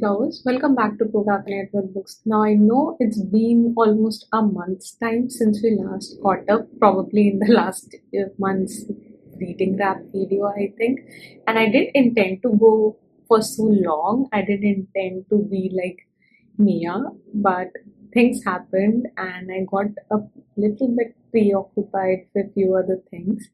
flowers. Welcome back to Procrastinate with Books. Now I know it's been almost a month's time since we last caught up, probably in the last month's reading wrap video, I think. And I didn't intend to go for so long. I didn't intend to be like Mia, but things happened and I got a little bit preoccupied with few other things.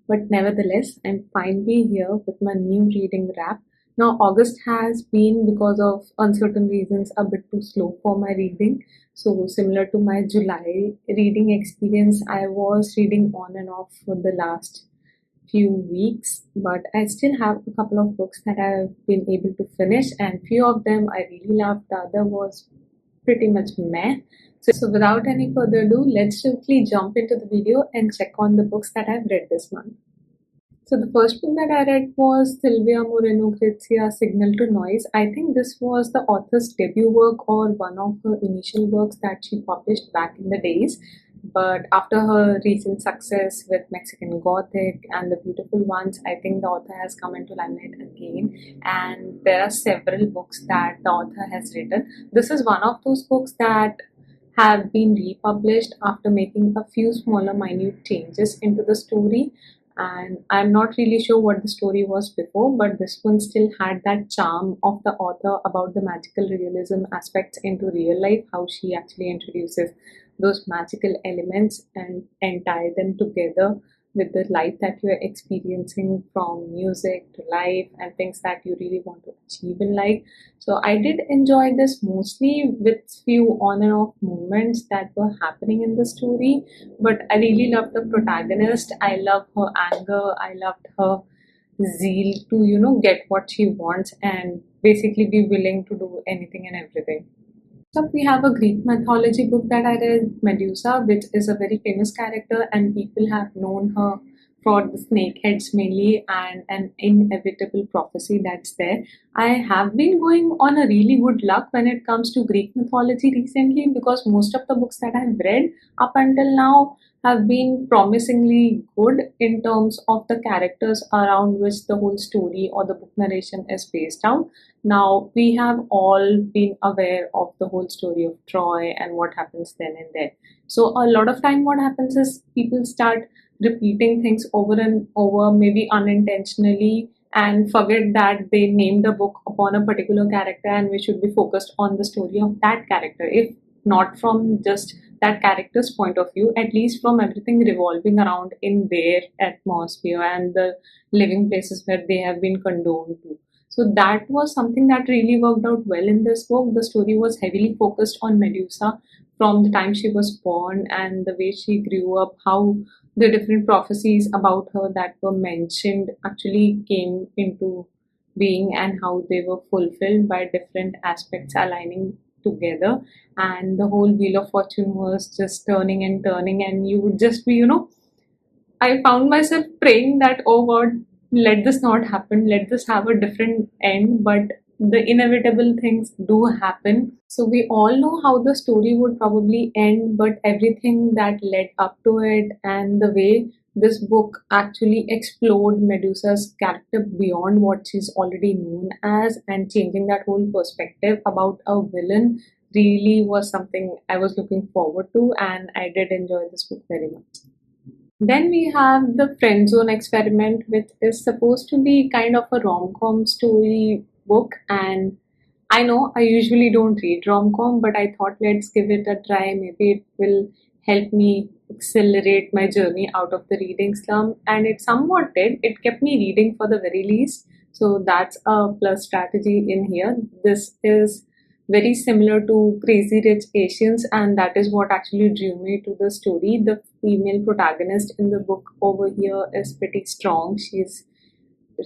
But nevertheless, I'm finally here with my new reading wrap. Now, August has been, because of uncertain reasons, a bit too slow for my reading. So, similar to my July reading experience, I was reading on and off for the last few weeks, but I still have a couple of books that I've been able to finish, and few of them I really loved. The other was pretty much meh. So, without any further ado, let's quickly jump into the video and check on the books that I've read this month. So the first book that I read was Silvia Moreno-Garcia, Signal to Noise. I think this was the author's debut work or one of her initial works that she published back in the days. But after her recent success with Mexican Gothic and The Beautiful Ones, I think the author has come into limelight again. And there are several books that the author has written. This is one of those books that have been republished after making a few smaller minute changes into the story, and I'm not really sure what the story was before, but this one still had that charm of the author about the magical realism aspects into real life, how she actually introduces those magical elements and tie them together with the life that you're experiencing, from music to life and things that you really want to achieve in life. So I did enjoy this mostly with few on and off moments that were happening in the story, but I really loved the protagonist. I love her anger. I loved her zeal to, get what she wants and basically be willing to do anything and everything. So we have a Greek mythology book that I read, Medusa, which is a very famous character, and people have known her for the snake heads mainly and an inevitable prophecy that's there. I have been going on a really good luck when it comes to Greek mythology recently, because most of the books that I've read up until now have been promisingly good in terms of the characters around which the whole story or the book narration is based out. Now, we have all been aware of the whole story of Troy and what happens then and there. So, a lot of time, what happens is people start repeating things over and over, maybe unintentionally, and forget that they named the book upon a particular character and we should be focused on the story of that character. If not from just that character's point of view, at least from everything revolving around in their atmosphere and the living places where they have been condoned to. So that was something that really worked out well in this book. The story was heavily focused on Medusa from the time she was born and the way she grew up, how the different prophecies about her that were mentioned actually came into being and how they were fulfilled by different aspects aligning together. And the whole wheel of fortune was just turning and turning, and you would just be, I found myself praying that, oh God, let this not happen, let this have a different end, but the inevitable things do happen. So we all know how the story would probably end, but everything that led up to it and the way this book actually explored Medusa's character beyond what she's already known as and changing that whole perspective about a villain really was something I was looking forward to, and I did enjoy this book very much. Then we have the Friend Zone Experiment, which is supposed to be kind of a rom-com story book. And I know I usually don't read rom-com, but I thought let's give it a try. Maybe it will help me accelerate my journey out of the reading slump. And it somewhat did. It kept me reading for the very least. So that's a plus strategy in here. This is very similar to Crazy Rich Asians, and that is what actually drew me to the story. The female protagonist in the book over here is pretty strong. She's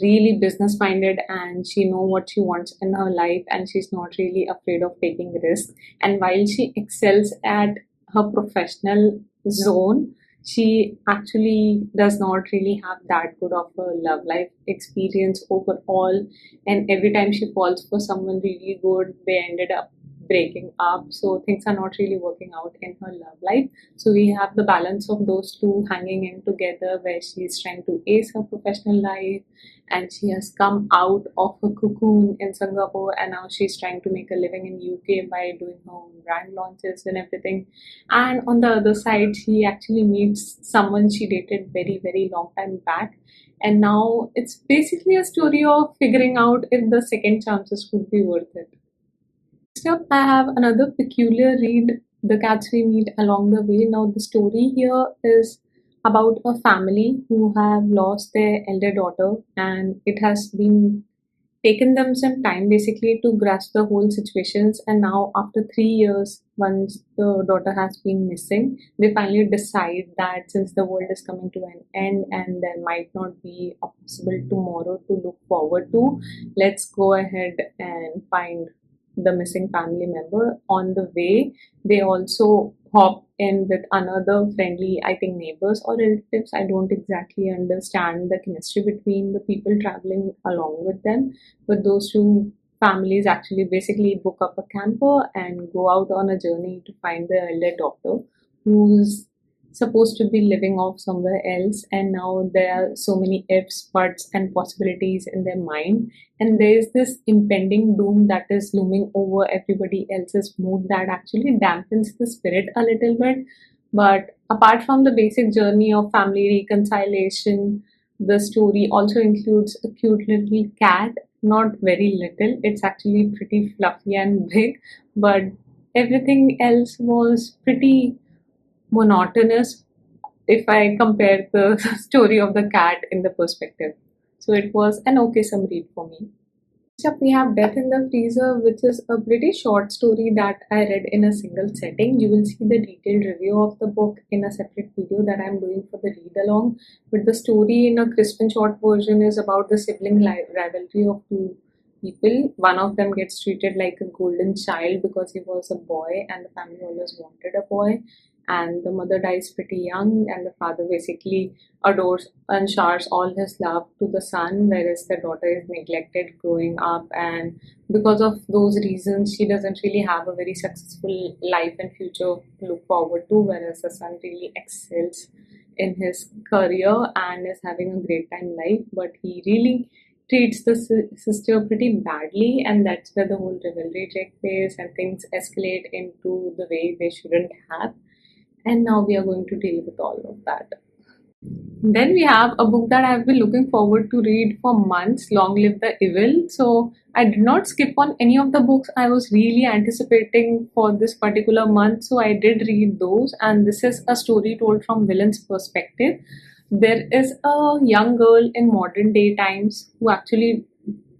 really business minded and she knows what she wants in her life, and she's not really afraid of taking risks. And while she excels at her professional zone, she actually does not really have that good of a love life experience overall, and every time she falls for someone really good, they ended up breaking up, so things are not really working out in her love life. So we have the balance of those two hanging in together, where she's trying to ace her professional life, and she has come out of her cocoon in Singapore, and now she's trying to make a living in UK by doing her own brand launches and everything. And on the other side, she actually meets someone she dated very, very long time back, and now it's basically a story of figuring out if the second chances would be worth it. Next up, I have another peculiar read, The Cats We Meet Along the Way. Now, the story here is about a family who have lost their elder daughter, and it has been taken them some time basically to grasp the whole situations. And now, after 3 years, once the daughter has been missing, they finally decide that since the world is coming to an end and there might not be a possible tomorrow to look forward to, let's go ahead and find the missing family member. On the way, they also hop in with another friendly, I think, neighbors or relatives. I don't exactly understand the chemistry between the people traveling along with them, but those two families actually basically book up a camper and go out on a journey to find their elder daughter, who's supposed to be living off somewhere else. And now there are so many ifs, buts, and possibilities in their mind, and there's this impending doom that is looming over everybody else's mood that actually dampens the spirit a little bit. But apart from the basic journey of family reconciliation, the story also includes a cute little cat. Not very little, it's actually pretty fluffy and big, but everything else was pretty monotonous if I compare the story of the cat in the perspective. So it was an okay some read for me. Next up, we have Death in the Freezer, which is a pretty short story that I read in a single setting. You will see the detailed review of the book in a separate video that I'm doing for the read along. But the story in a crisp and short version is about the sibling rivalry of two people. One of them gets treated like a golden child because he was a boy and the family always wanted a boy. And the mother dies pretty young, and the father basically adores and showers all his love to the son, whereas the daughter is neglected growing up, and because of those reasons she doesn't really have a very successful life and future to look forward to, whereas the son really excels in his career and is having a great time in life, but he really treats the sister pretty badly, and that's where the whole rivalry takes place and things escalate into the way they shouldn't have. And now we are going to deal with all of that. Then we have a book that I've been looking forward to read for months, Long Live the Evil. So I did not skip on any of the books I was really anticipating for this particular month. So I did read those, and this is a story told from villain's perspective. There is a young girl in modern day times who actually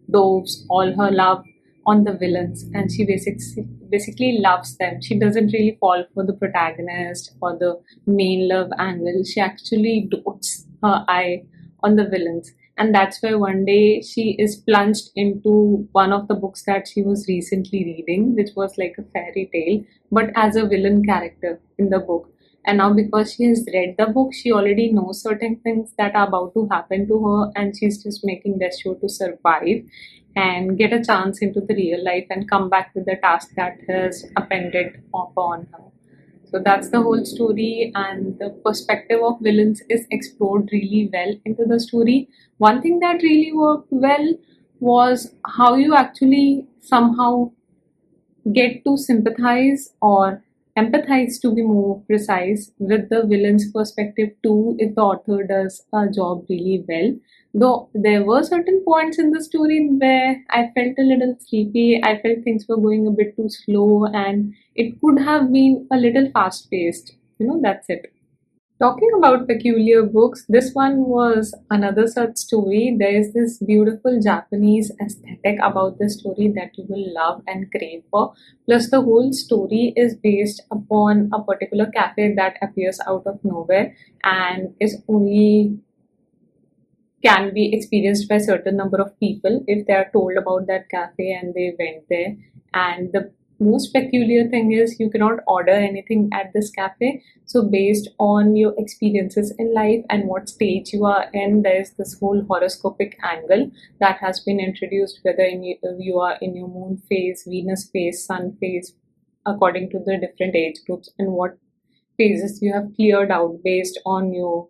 doves all her love on the villains, and she basically loves them. She doesn't really fall for the protagonist or the main love angle. She actually dotes her eye on the villains, and that's why one day she is plunged into one of the books that she was recently reading, which was like a fairy tale but as a villain character in the book. And now, because she has read the book, she already knows certain things that are about to happen to her, and she's just making this show to survive and get a chance into the real life and come back with the task that has appended upon her. So that's the whole story, and the perspective of villains is explored really well into the story. One thing that really worked well was how you actually somehow get to sympathize or empathize, to be more precise, with the villain's perspective too, if the author does a job really well. Though there were certain points in the story where I felt a little sleepy, I felt things were going a bit too slow, and it could have been a little fast paced. That's it. Talking about peculiar books, this one was another such story. There is this beautiful Japanese aesthetic about this story that you will love and crave for. Plus, the whole story is based upon a particular cafe that appears out of nowhere and is only can be experienced by a certain number of people if they are told about that cafe and they went there. And the most peculiar thing is you cannot order anything at this cafe. So based on your experiences in life and what stage you are in, there's this whole horoscopic angle that has been introduced, whether you are in your moon phase, Venus phase, sun phase, according to the different age groups, and what phases you have cleared out based on your,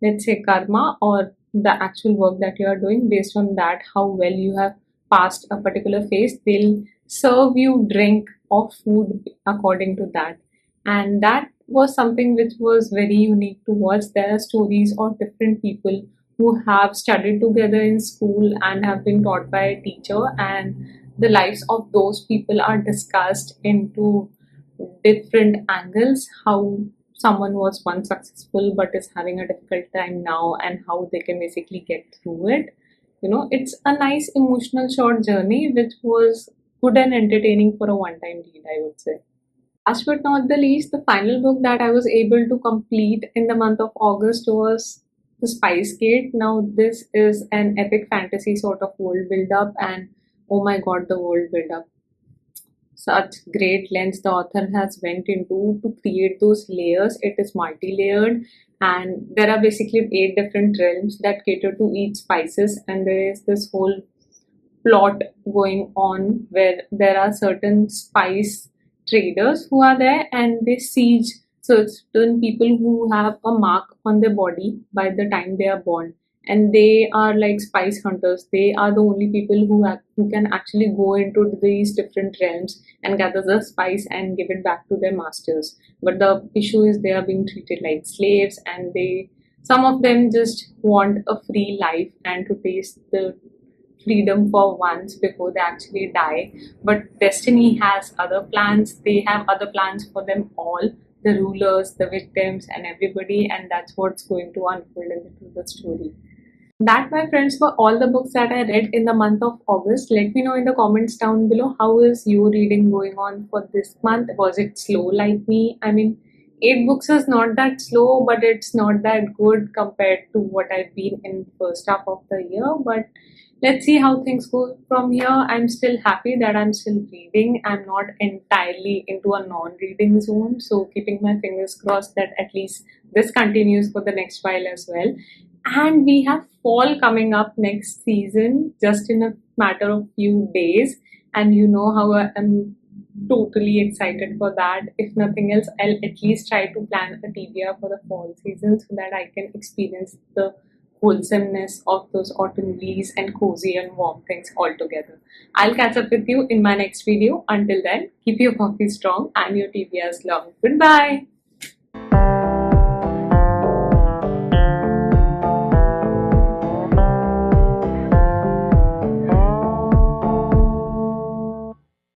let's say, karma or the actual work that you are doing. Based on that, how well you have passed a particular phase, they'll serve you drink or food according to that. And that was something which was very unique to watch. There are stories of different people who have studied together in school and have been taught by a teacher, and the lives of those people are discussed into different angles. How someone was once successful but is having a difficult time now, and how they can basically get through it. It's a nice emotional short journey which was good and entertaining for a one time read, I would say. Last but not the least, the final book that I was able to complete in the month of August was The Spice Gate. Now, this is an epic fantasy sort of world build up, and oh my god, the world build up, such great lengths the author has went into to create those layers. It is multi-layered, and there are basically 8 different realms that cater to each spices, and there is this whole plot going on where there are certain spice traders who are there, and they siege certain people who have a mark on their body by the time they are born, and they are like spice hunters. They are the only people who can actually go into these different realms and gather the spice and give it back to their masters. But the issue is they are being treated like slaves, and some of them just want a free life and to taste the freedom for once before they actually die. But destiny has other plans. They have other plans for them all, the rulers, the victims, and everybody, and that's what's going to unfold into the story. That, my friends, were all the books that I read in the month of August. Let me know in the comments down below, how is your reading going on for this month? Was it slow like me? I mean, 8 books is not that slow, but it's not that good compared to what I've been in first half of the year. But let's see how things go from here. I'm still happy that I'm still reading. I'm not entirely into a non-reading zone, so keeping my fingers crossed that at least this continues for the next while as well. And we have fall coming up next season just in a matter of few days. And you know how I am totally excited for that. If nothing else, I'll at least try to plan a TBR for the fall season so that I can experience the wholesomeness of those autumn leaves and cozy and warm things all together. I'll catch up with you in my next video. Until then, keep your coffee strong and your TBRs long. Goodbye.